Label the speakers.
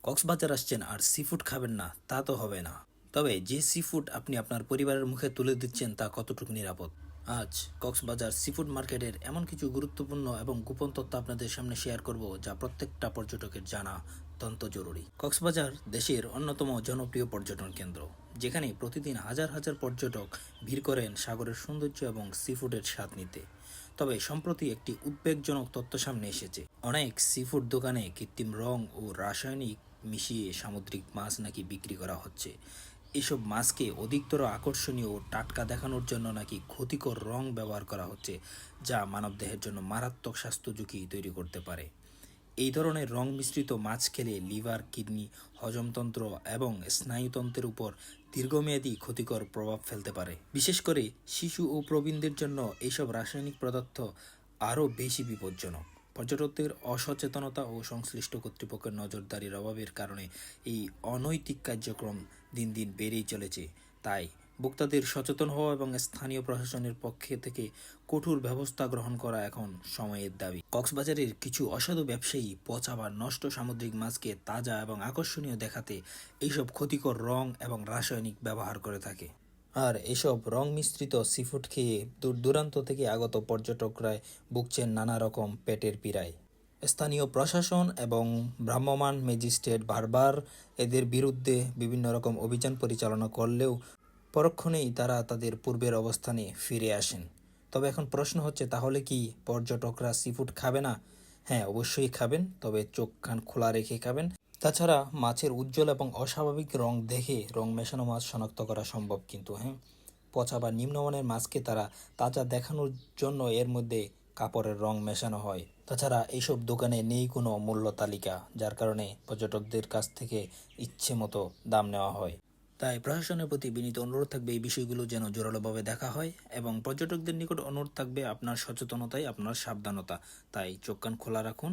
Speaker 1: কক্সবাজার আসছেন আর সিফুড খাবেন না তা তো হবে না। তবে যে সিফুড আপনি আপনার পরিবারের মুখে তুলে দিচ্ছেন তা কতটুকু নিরাপদ? আজ কক্সবাজার সিফুড মার্কেটের এমন কিছু গুরুত্বপূর্ণ এবং গোপন তথ্য আপনাদের সামনে শেয়ার করব যা প্রত্যেকটা পর্যটকের জানা অত্যন্ত জরুরি। কক্সবাজার দেশের অন্যতম জনপ্রিয় পর্যটন কেন্দ্র, যেখানে প্রতিদিন হাজার হাজার পর্যটক ভিড় করেন সাগরের সৌন্দর্য এবং সিফুডের স্বাদ নিতে। তবে সম্প্রতি একটি উদ্বেগজনক তথ্য সামনে এসেছে। অনেক সিফুড দোকানে কৃত্রিম রং ও রাসায়নিক মিশিয়ে সামুদ্রিক মাছ নাকি বিক্রি করা হচ্ছে। এসব মাছকে অধিকতর আকর্ষণীয় ও টাটকা দেখানোর জন্য নাকি ক্ষতিকর রং ব্যবহার করা হচ্ছে, যা মানবদেহের জন্য মারাত্মক স্বাস্থ্য ঝুঁকি তৈরি করতে পারে। এই ধরনের রং মিশ্রিত মাছ খেলে লিভার, কিডনি, হজমতন্ত্র এবং স্নায়ুতন্ত্রের উপর দীর্ঘমেয়াদী ক্ষতিকর প্রভাব ফেলতে পারে। বিশেষ করে শিশু ও প্রবীণদের জন্য এইসব রাসায়নিক পদার্থ আরও বেশি বিপজ্জনক। পর্যটকদের অসচেতনতা ও সংশ্লিষ্ট কর্তৃপক্ষের নজরদারির অভাবের কারণে এই অনৈতিক কার্যক্রম দিন দিন বেড়েই চলেছে। তাই ভোক্তাদের সচেতন হওয়া এবং স্থানীয় প্রশাসনের পক্ষে থেকে কঠোর ব্যবস্থা গ্রহণ করা এখন সময়ের দাবি। কক্সবাজারের কিছু অসাধু ব্যবসায়ী পচা বা নষ্ট সামুদ্রিক মাছকে তাজা এবং আকর্ষণীয় দেখাতে এইসব ক্ষতিকর রং এবং রাসায়নিক ব্যবহার করে থাকে। আর এসব রং মিশ্রিত সিফুড খেয়ে দূর দূরান্ত থেকে আগত পর্যটকরা ভুগছেন নানা রকম পেটের পীড়ায়। স্থানীয় প্রশাসন এবং ভ্রাম্যমাণ ম্যাজিস্ট্রেট বারবার এদের বিরুদ্ধে বিভিন্ন রকম অভিযান পরিচালনা করলেও পরক্ষণেই তারা তাদের পূর্বের অবস্থানে ফিরে আসেন। তবে এখন প্রশ্ন হচ্ছে, তাহলে কি পর্যটকরা সিফুড খাবে না? হ্যাঁ, অবশ্যই খাবেন, তবে চোখ কান খোলা রেখে খাবেন। তাছাড়া মাছের উজ্জ্বল এবং অস্বাভাবিক রং দেখে রং মেশানো মাছ শনাক্ত করা সম্ভব, কিন্তু হ্যাঁ, পচা বা নিম্নমানের মাছকে তারা তাজা দেখানোর জন্য এর মধ্যে কাপড়ের রং মেশানো হয়। তাছাড়া এইসব দোকানে নেই কোনো মূল্য তালিকা, যার কারণে পর্যটকদের কাছ থেকে ইচ্ছে মতো দাম নেওয়া হয়। তাই প্রশাসনের প্রতি বিনীত অনুরোধ থাকবে এই বিষয়গুলো যেন জোরালোভাবে দেখা হয়, এবং পর্যটকদের নিকট অনুরোধ থাকবে আপনার সচেতনতাই আপনার সাবধানতা। তাই চোখ কান খোলা রাখুন।